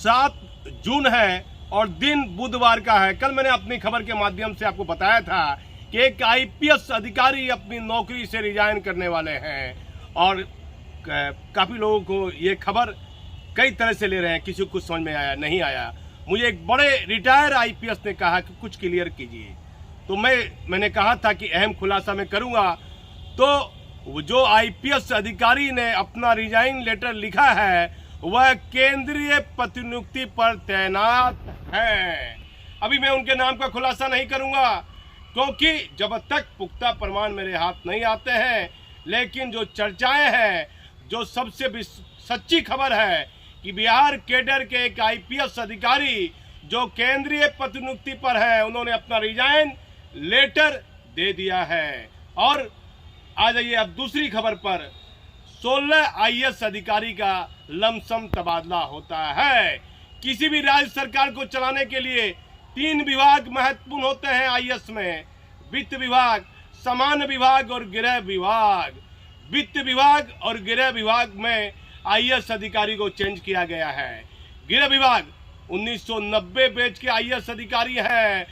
7 जून है और दिन बुधवार का है। कल मैंने अपनी खबर के माध्यम से आपको बताया था कि एक आईपीएस अधिकारी अपनी नौकरी से रिजाइन करने वाले हैं और काफ़ी लोगों को ये खबर कई तरह से ले रहे हैं, किसी को कुछ समझ में आया नहीं आया। मुझे एक बड़े रिटायर आईपीएस ने कहा कि कुछ क्लियर कीजिए, तो मैंने कहा था कि अहम खुलासा मैं करूँगा। तो जो आईपीएस अधिकारी ने अपना रिजाइन लेटर लिखा है वह केंद्रीय प्रतिनियुक्ति पर तैनात है। अभी मैं उनके नाम का खुलासा नहीं करूंगा क्योंकि जब तक पुख्ता प्रमाण मेरे हाथ नहीं आते हैं, लेकिन जो चर्चाएं हैं, जो सबसे सच्ची खबर है कि बिहार कैडर के एक आईपीएस अधिकारी जो केंद्रीय प्रतिनियुक्ति पर है, उन्होंने अपना रिजाइन लेटर दे दिया है। और आ जाइए अब दूसरी खबर पर। 16 आईएएस अधिकारी का लमसम तबादला होता है। किसी भी राज्य सरकार को चलाने के लिए 3 विभाग महत्वपूर्ण होते हैं आईएएस में: वित्त विभाग, सामान्य विभाग और गृह विभाग। वित्त विभाग और गृह विभाग में आईएएस अधिकारी को चेंज किया गया है। गृह विभाग 1990 बैच के आईएएस अधिकारी हैं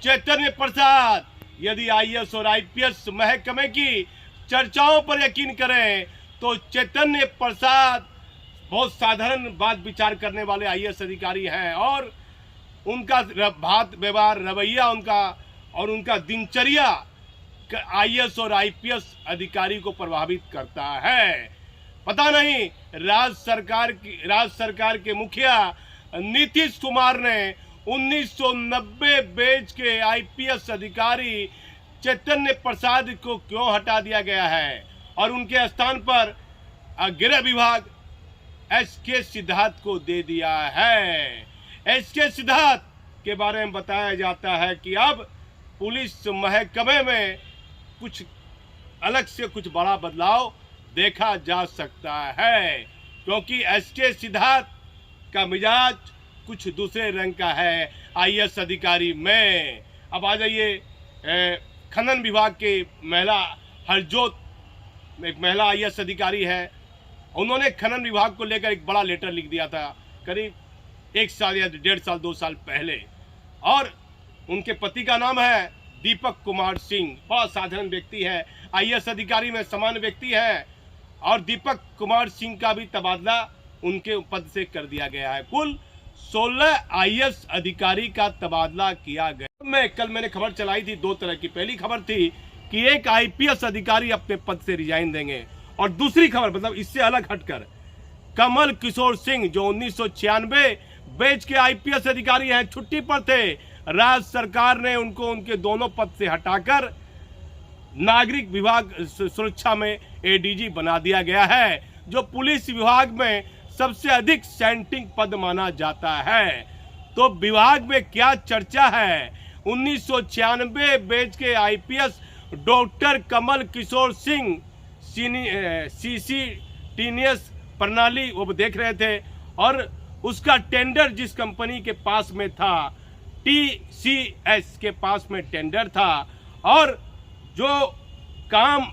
चैतन्य प्रसाद। यदि आईएएस और आईपीएस महकमे की चर्चाओं पर यकीन करें तो चैतन्य प्रसाद बहुत साधारण बात विचार करने वाले आईएएस अधिकारी हैं और उनका बात व्यवहार रवैया उनका दिनचर्या आईएएस और आईपीएस अधिकारी को प्रभावित करता है। पता नहीं राज्य सरकार के मुखिया नीतीश कुमार ने 1990 बैच के आईपीएस अधिकारी चैतन्य प्रसाद को क्यों हटा दिया गया है और उनके स्थान पर गृह विभाग एसके सिद्धार्थ को दे दिया है। एसके सिद्धार्थ के बारे में बताया जाता है कि अब पुलिस महकमे में कुछ अलग से कुछ बड़ा बदलाव देखा जा सकता है, क्योंकि एसके सिद्धार्थ का मिजाज कुछ दूसरे रंग का है आईएएस अधिकारी में। अब आ जाइए खनन विभाग के महिला हरजोत, एक महिला आईएएस अधिकारी है। उन्होंने खनन विभाग को लेकर एक बड़ा लेटर लिख दिया था करीब 1 साल या 1.5 साल 2 साल पहले, और उनके पति का नाम है दीपक कुमार सिंह। बहुत साधारण व्यक्ति है, आईएएस अधिकारी में समान व्यक्ति है, और दीपक कुमार सिंह का भी तबादला उनके पद से कर दिया गया है। कुल 16 आईएएस अधिकारी का तबादला किया गया। मैंने खबर चलाई थी 2 तरह की। पहली खबर थी कि एक आईपीएस अधिकारी अपने पद से रिजाइन देंगे, और दूसरी खबर मतलब इससे अलग हटकर कमल किशोर सिंह जो 1996 बैच के आईपीएस अधिकारी हैं, छुट्टी पर थे। राज्य सरकार ने उनको उनके दोनों पद से हटाकर नागरिक विभाग सुरक्षा में एडीजी बना दिया गया है, जो पुलिस विभाग में सबसे अधिक सैंटिंग पद माना जाता है। तो विभाग में क्या चर्चा है? 1996 बैच के IPS doctor Kamal Kishore Singh CCTNS प्रणाली वो देख रहे थे, और उसका टेंडर जिस कंपनी के पास में था, टीसीएस के पास में टेंडर था, और जो काम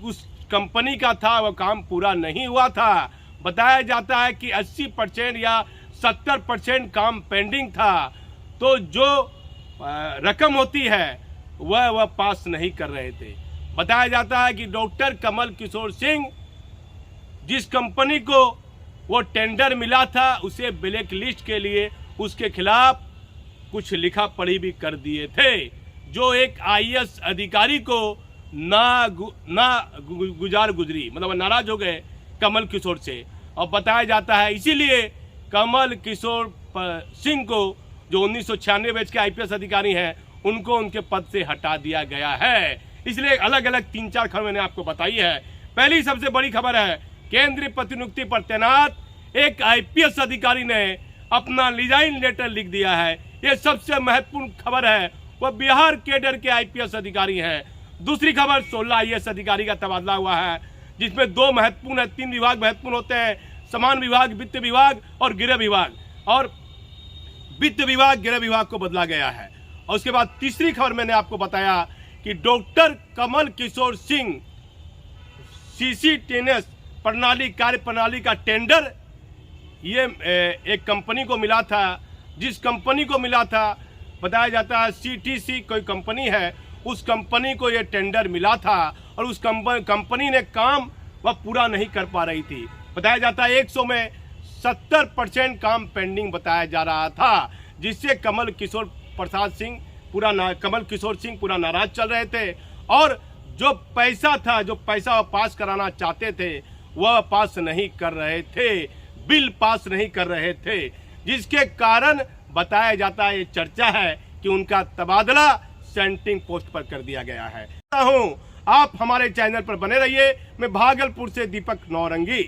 उस कंपनी का था वो काम पूरा नहीं हुआ था। बताया जाता है कि 80% या 70% काम पेंडिंग था। तो जो रकम होती है वह पास नहीं कर रहे थे। बताया जाता है कि डॉक्टर कमल किशोर सिंह जिस कंपनी को वो टेंडर मिला था उसे ब्लैक लिस्ट के लिए उसके खिलाफ कुछ लिखा पढ़ी भी कर दिए थे, जो एक आईएएस अधिकारी को गुजरी, मतलब नाराज हो गए कमल किशोर से। और बताया जाता है इसीलिए कमल किशोर सिंह को जो 1996 बैच के आईपीएस अधिकारी हैं उनको उनके पद से हटा दिया गया है। इसलिए अलग अलग 3-4 खबर मैंने आपको बताई है। पहली सबसे बड़ी खबर है केंद्रीय प्रतिनियुक्ति पर तैनात एक आईपीएस अधिकारी ने अपना रिजाइन लेटर लिख दिया है। ये सबसे महत्वपूर्ण खबर है, वह बिहार कैडर के आईपीएस अधिकारी हैं। दूसरी खबर 16 आईएएस अधिकारी का तबादला हुआ है, जिसमें 2 महत्वपूर्ण है, 3 विभाग महत्वपूर्ण होते हैं, समान विभाग, वित्त विभाग और गृह विभाग, और वित्त विभाग गृह विभाग को बदला गया है। और उसके बाद तीसरी खबर मैंने आपको बताया कि डॉक्टर कमल किशोर सिंह सीसीटीएनएस प्रणाली कार्य प्रणाली का टेंडर ये एक कंपनी को मिला था, जिस कंपनी को मिला था बताया जाता है CTC कोई कंपनी है, उस कंपनी को ये टेंडर मिला था और उस कंपनी ने काम वह पूरा नहीं कर पा रही थी। बताया जाता है 100 में 70% काम पेंडिंग बताया जा रहा था, जिससे कमल किशोर सिंह पूरा नाराज चल रहे थे और जो पैसा था, जो पैसा पास कराना चाहते थे वह पास नहीं कर रहे थे, बिल पास नहीं कर रहे थे, जिसके कारण बताया जाता है, ये चर्चा है कि उनका तबादला सेंटिंग पोस्ट पर कर दिया गया है। आप हमारे चैनल पर बने रहिए। मैं भागलपुर से दीपक नौरंगी।